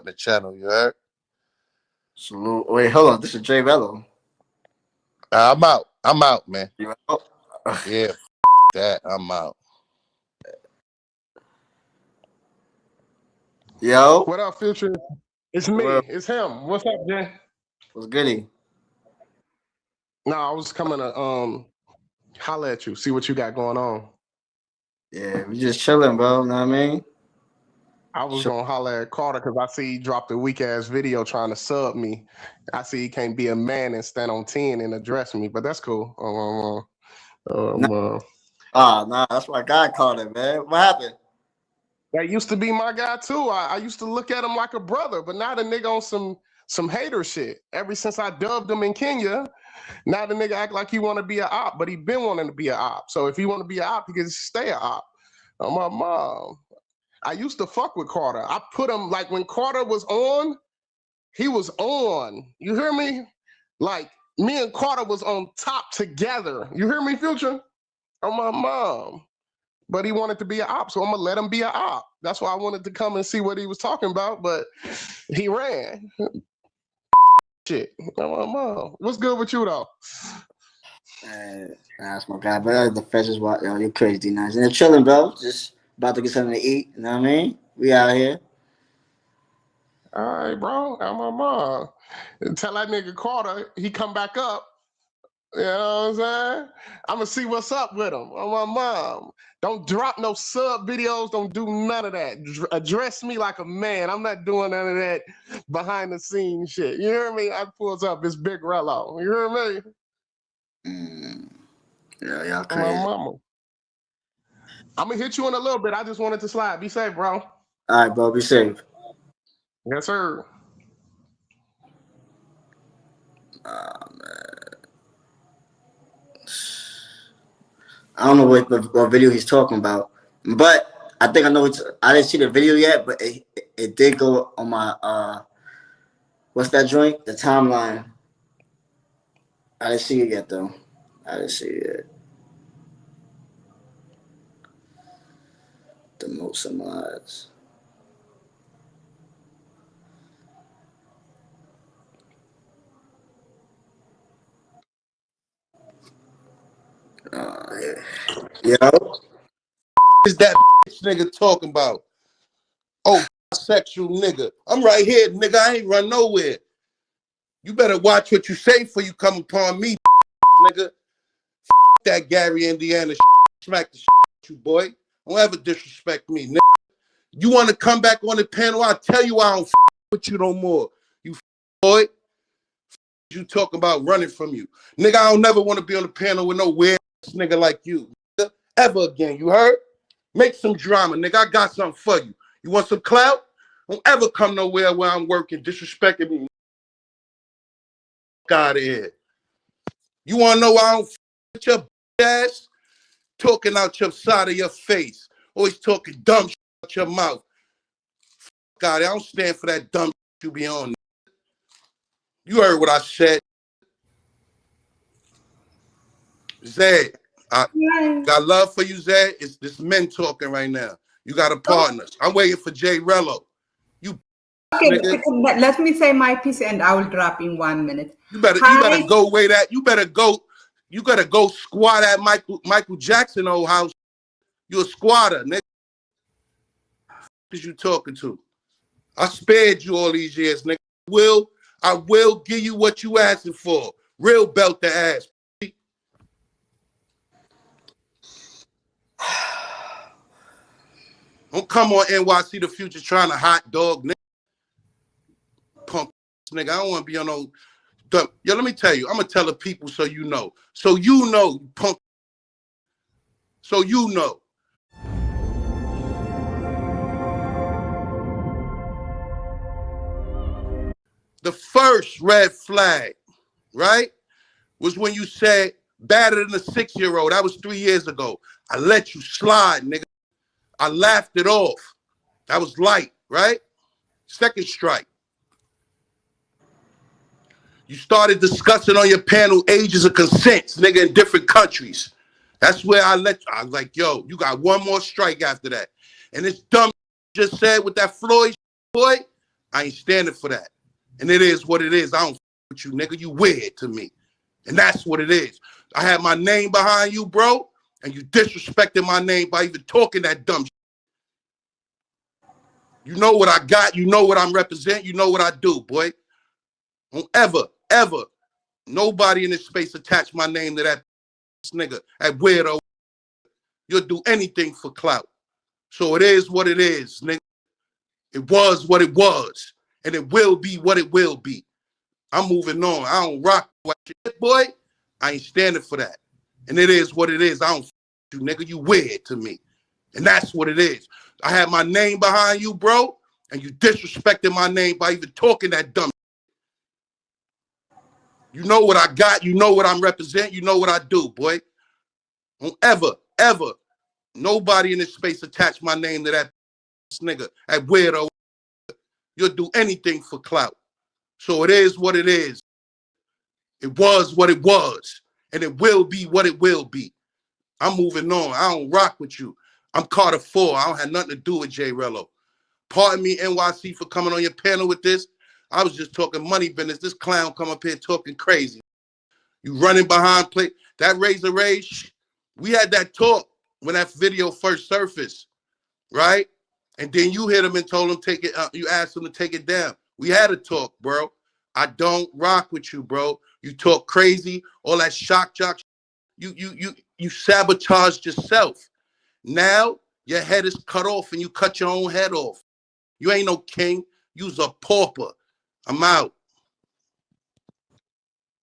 supporting the channel. You heard? Salute. Wait, hold on. This is JRello. I'm out. I'm out, man. You out? Yeah, that. I'm out. Yo. What up, Future? It's me. Well, It's him. What's up, Jay? what's goody? No, I was coming to holler at you, see what you got going on. Yeah, we just chilling, bro. Know what I mean? I was gonna holler at Carter because I see he dropped a weak ass video trying to sub me. I see he can't be a man and stand on 10 and address me, but that's cool. Nah, that's my guy called it, man. What happened? That used to be my guy too. I used to look at him like a brother, but now the nigga on some hater shit. Ever since I dubbed him in Kenya, now the nigga act like he want to be an op, but he been wanting to be an op. So if he want to be an op, he can stay an op. Oh, my mom. I used to fuck with Carter. I put him, like, when Carter was on, he was on. You hear me? Like, me and Carter was on top together. You hear me, Future? Oh, my mom. But he wanted to be an op, so I'm going to let him be an op. That's why I wanted to come and see what he was talking about, but he ran. Shit. Oh, my mom. What's good with you, though? That's my guy, bro. The freshest, yo, you crazy, Denounces. And they're chilling, bro. Just about to get something to eat. You know what I mean? We out here. All right, bro. I'm my mom. Tell that nigga Carter he come back up. You know what I'm saying? I'm gonna see what's up with him. I'm my mom. Don't drop no sub videos. Don't do none of that. Address me like a man. I'm not doing none of that behind the scenes shit. You hear me? I pulls up this big Rello. You hear me? Yeah, y'all crazy. My mama. I'm gonna hit you in a little bit. I just wanted to slide. Be safe, bro. All right, bro. Be safe. Yes, sir. Man. I don't know what video he's talking about, but I think I know. I didn't see the video yet, but it did go on my what's that joint? The timeline. I didn't see it yet, though. I didn't see it yet. The most of mods. Yo, Is that nigga talking about? Oh, sexual nigga. I'm right here, nigga. I ain't run nowhere. You better watch what you say before you come upon me, nigga. That Gary, Indiana, smack the you, boy. Don't ever disrespect me, nigga. You want to come back on the panel? I'll tell you I don't with you no more. You boy. You talking about running from you. Nigga, I don't never want to be on the panel with no weird nigga like you. Nigga, ever again, you heard? Make some drama, nigga. I got something for you. You want some clout? Don't ever come nowhere where I'm working disrespecting me. Out of here. You want to know why I don't with your ass? Talking out your side of your face. Always talking dumb shit out your mouth. God, I don't stand for that dumb shit you be on. You heard what I said. Zed, I got love for you, Zed. It's this men talking right now. You got a partner. I'm waiting for JRello. You okay, let me say my piece and I will drop in 1 minute. You better go way that. You better go. You gotta go squat at Michael Jackson old house. You a squatter, nigga. Who's you talking to? I spared you all these years, nigga. I will give you what you asking for. Real belt the ass. Don't come on NYC the Future trying to hot dog, nigga. Punk nigga. I don't want to be on no. Yo, let me tell you. I'm gonna tell the people so you know. So you know, punk. So you know. The first red flag, right, was when you said better than a 6-year-old. That was 3 years ago. I let you slide, nigga. I laughed it off. That was light, right? Second strike. You started discussing on your panel ages of consents, nigga, in different countries. That's where I was like, yo, you got one more strike after that. And this dumb just said with that Floyd boy, I ain't standing for that. And it is what it is. I don't with you, nigga. You weird to me. And that's what it is. I had my name behind you, bro, and you disrespected my name by even talking that dumb shit. You know what I got. You know what I'm representing. You know what I do, boy. Don't ever, nobody in this space attach my name to that nigga, that weirdo. You'll do anything for clout. So it is what it is, nigga. It was what it was. And it will be what it will be. I'm moving on. I don't rock with shit, boy. I ain't standing for that. And it is what it is. I don't you, nigga. You weird to me. And that's what it is. I had my name behind you, bro, and you disrespected my name by even talking that dumb. You know what I got. You know what I'm representing. You know what I do, boy. Don't ever, nobody in this space attach my name to that nigga, that weirdo. You'll do anything for clout. So it is what it is. It was what it was. And it will be what it will be. I'm moving on. I don't rock with you. I'm Carter 4. I don't have nothing to do with JRello. Pardon me, NYC, for coming on your panel with this. I was just talking money business. This clown come up here talking crazy. You running behind play. That Razor Rage, we had that talk when that video first surfaced, right? And then you hit him and told him take it. You asked him to take it down. We had a talk, bro. I don't rock with you, bro. You talk crazy, all that shock jock. You sabotaged yourself. Now your head is cut off and you cut your own head off. You ain't no king. You's a pauper. I'm out.